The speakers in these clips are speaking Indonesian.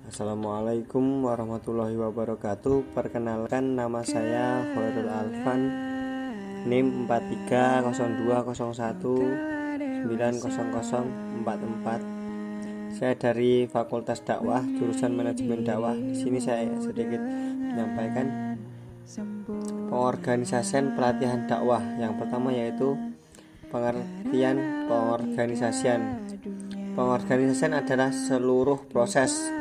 Assalamualaikum warahmatullahi wabarakatuh. Perkenalkan, nama saya Khairul Alfan, NIM 4301190044. Saya dari Fakultas Dakwah, jurusan Manajemen Dakwah. Di sini saya sedikit menyampaikan pengorganisasian pelatihan dakwah. Yang pertama yaitu pengertian pengorganisasian. Pengorganisasian adalah seluruh proses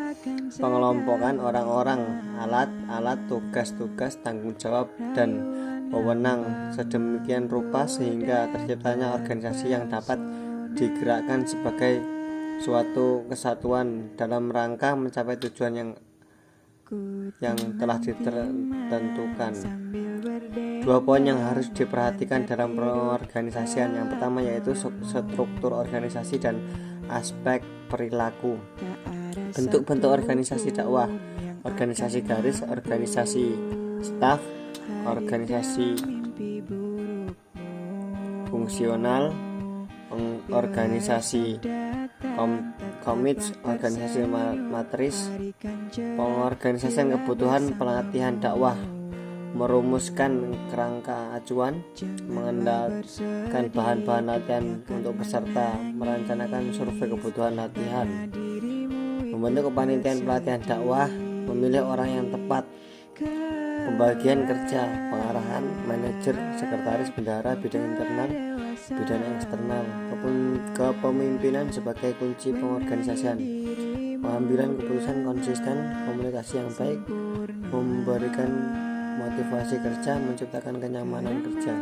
pengelompokan orang-orang, alat-alat, tugas-tugas, tanggung jawab, dan wewenang sedemikian rupa sehingga terciptanya organisasi yang dapat digerakkan sebagai suatu kesatuan dalam rangka mencapai tujuan yang telah ditentukan. Dua poin yang harus diperhatikan dalam pengorganisasian. Yang pertama yaitu struktur organisasi dan aspek perilaku. Bentuk-bentuk organisasi dakwah: organisasi garis, organisasi staf, organisasi fungsional, organisasi komit, organisasi matris. Pengorganisasian kebutuhan pelatihan dakwah: merumuskan kerangka acuan, mengendalikan bahan-bahan latihan untuk peserta, merencanakan survei kebutuhan latihan, membentuk kepanitiaan pelatihan dakwah, memilih orang yang tepat, pembagian kerja, pengarahan, manajer, sekretaris, bendahara, bidang internal, bidang eksternal, kepemimpinan sebagai kunci pengorganisasian, pengambilan keputusan konsisten, komunikasi yang baik, memberikan motivasi kerja, menciptakan kenyamanan kerja.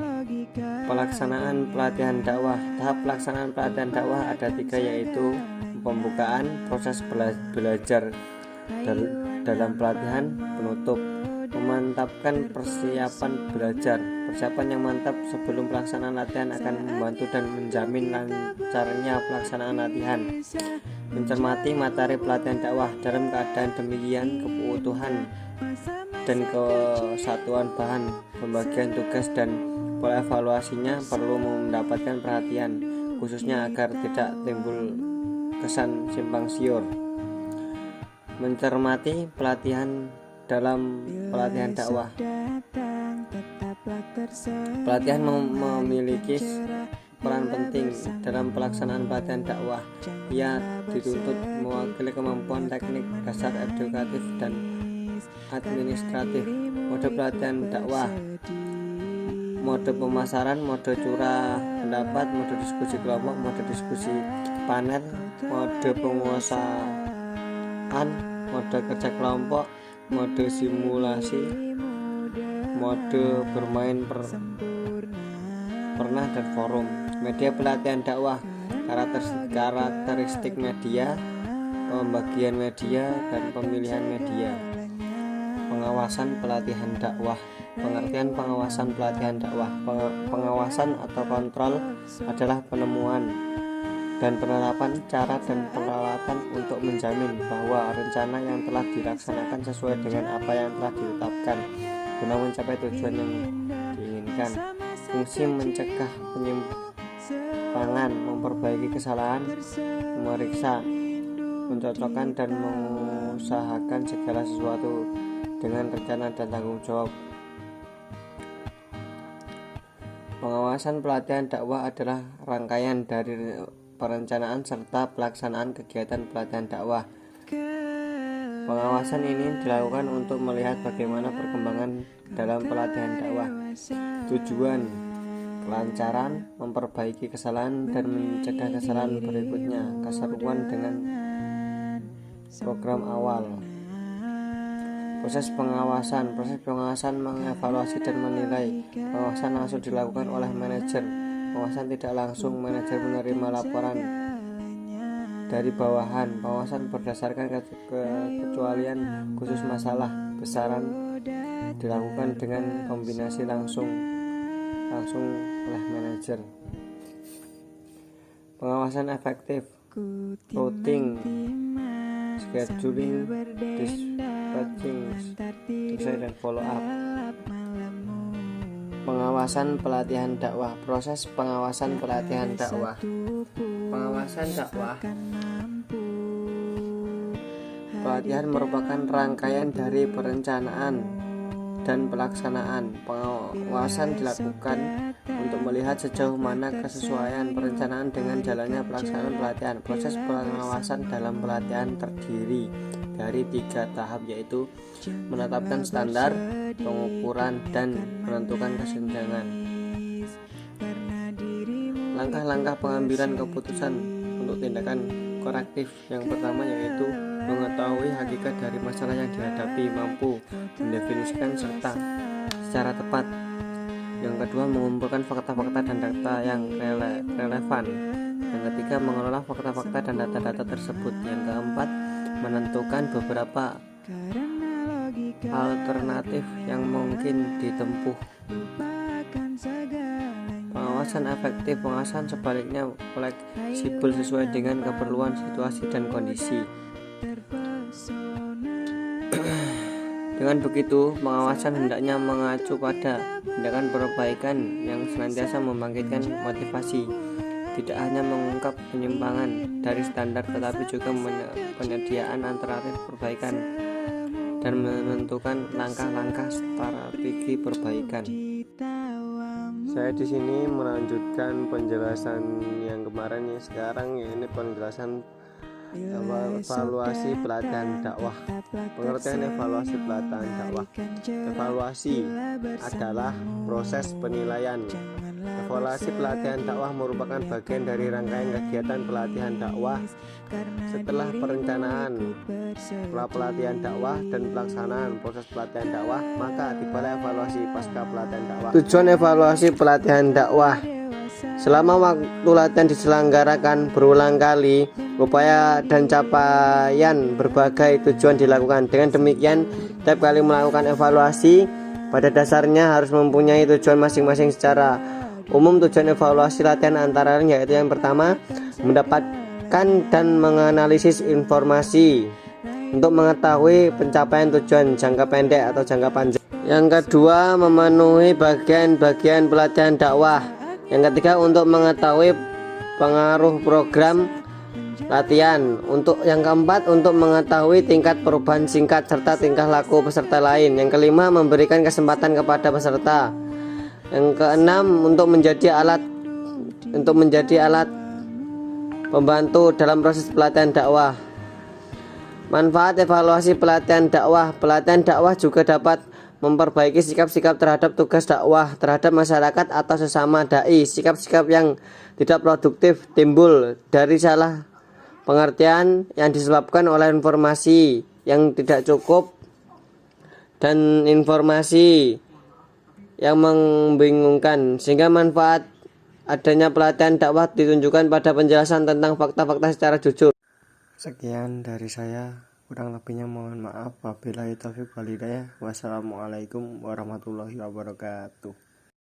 Pelaksanaan pelatihan dakwah. Tahap pelaksanaan pelatihan dakwah ada 3, yaitu pembukaan, proses belajar dalam pelatihan, penutup. Memantapkan persiapan belajar. Persiapan yang mantap sebelum pelaksanaan latihan akan membantu dan menjamin lancarnya pelaksanaan latihan. Mencermati materi pelatihan dakwah. Dalam keadaan demikian, keutuhan dan kesatuan bahan, pembagian tugas, dan pola evaluasinya perlu mendapatkan perhatian, khususnya agar tidak timbul kesan simpang siur. Mencermati pelatihan dalam pelatihan dakwah. Pelatihan memiliki peran penting dalam pelaksanaan pelatihan dakwah. Ia dituntut mewakili kemampuan teknik dasar, edukatif, dan administratif. Mode pelatihan dakwah: mode pemasaran, mode curah pendapat, mode diskusi kelompok, mode diskusi panel, mode penguasaan, mode kerja kelompok, mode simulasi, mode bermain pernah, dan forum. Media pelatihan dakwah: karakteristik media, pembagian media, dan pemilihan media. Pengawasan pelatihan dakwah. Pengertian pengawasan pelatihan dakwah. Pengawasan atau kontrol adalah penemuan dan penerapan cara dan peralatan untuk menjamin bahwa rencana yang telah dilaksanakan sesuai dengan apa yang telah ditetapkan guna mencapai tujuan yang diinginkan. Fungsi mencegah penyimpangan, memperbaiki kesalahan, memeriksa, mencocokkan, dan mengusahakan segala sesuatu dengan rencana dan tanggung jawab. Pengawasan pelatihan dakwah adalah rangkaian dari perencanaan serta pelaksanaan kegiatan pelatihan dakwah. Pengawasan ini dilakukan untuk melihat bagaimana perkembangan dalam pelatihan dakwah. Tujuan: kelancaran, memperbaiki kesalahan, dan mencegah kesalahan berikutnya. Keseruan dengan program awal. Proses pengawasan mengevaluasi dan menilai. Pengawasan langsung dilakukan oleh manajer. Pengawasan tidak langsung: manajer menerima laporan dari bawahan. Pengawasan berdasarkan kekecualian khusus masalah besaran dilakukan dengan kombinasi langsung oleh manajer. Pengawasan efektif: routing, scheduling, dispatching, dan follow up. Pengawasan pelatihan dakwah. Proses pengawasan pelatihan dakwah. Pengawasan dakwah pelatihan merupakan rangkaian dari perencanaan dan pelaksanaan. Pengawasan dilakukan untuk melihat sejauh mana kesesuaian perencanaan dengan jalannya pelaksanaan pelatihan. Proses pengawasan dalam pelatihan terdiri dari 3 tahap, yaitu menetapkan standar, pengukuran, dan menentukan kesenjangan. Langkah-langkah pengambilan keputusan untuk tindakan korektif. Yang pertama yaitu mengetahui hakikat dari masalah yang dihadapi, mampu mendefinisikan serta secara tepat. Yang kedua, mengumpulkan fakta-fakta dan data yang relevan. Yang ketiga, mengelola fakta-fakta dan data-data tersebut. Yang keempat, menentukan beberapa alternatif yang mungkin ditempuh. Pengawasan efektif. Pengawasan sebaliknya fleksibel sesuai dengan keperluan situasi dan kondisi. Dengan begitu, pengawasan hendaknya mengacu pada tindakan perbaikan yang senantiasa membangkitkan motivasi, tidak hanya mengungkap penyimpangan dari standar, tetapi juga penyediaan alternatif perbaikan dan menentukan langkah-langkah strategi perbaikan. Saya di sini melanjutkan penjelasan yang kemarin, sekarang ini penjelasan evaluasi pelatihan dakwah. Pengertian evaluasi pelatihan dakwah. Evaluasi adalah proses penilaian. Evaluasi pelatihan dakwah merupakan bagian dari rangkaian kegiatan pelatihan dakwah. Setelah perencanaan, pelatihan dakwah, dan pelaksanaan proses pelatihan dakwah, maka tibalah evaluasi pasca pelatihan dakwah. Tujuan evaluasi pelatihan dakwah: selama waktu latihan diselenggarakan berulang kali, upaya dan capaian berbagai tujuan dilakukan. Dengan demikian, setiap kali melakukan evaluasi, pada dasarnya harus mempunyai tujuan masing-masing. Secara umum, tujuan evaluasi latihan antara lain yaitu: yang pertama, mendapatkan dan menganalisis informasi untuk mengetahui pencapaian tujuan jangka pendek atau jangka panjang. Yang kedua, memenuhi bagian-bagian pelatihan dakwah. Yang ketiga, untuk mengetahui pengaruh program latihan. Yang keempat, untuk mengetahui tingkat perubahan singkat serta tingkah laku peserta lain. Yang kelima, memberikan kesempatan kepada peserta. Yang keenam, untuk menjadi alat pembantu dalam proses pelatihan dakwah. Manfaat evaluasi pelatihan dakwah. Pelatihan dakwah juga dapat memperbaiki sikap-sikap terhadap tugas dakwah terhadap masyarakat atau sesama dai. Sikap-sikap yang tidak produktif timbul dari salah pengertian yang disebabkan oleh informasi yang tidak cukup dan informasi yang membingungkan, sehingga manfaat adanya pelatihan dakwah ditunjukkan pada penjelasan tentang fakta-fakta secara jujur. Sekian dari saya, kurang lebihnya mohon maaf. Wabillahi taufiq wal hidayah. Wassalamualaikum warahmatullahi wabarakatuh.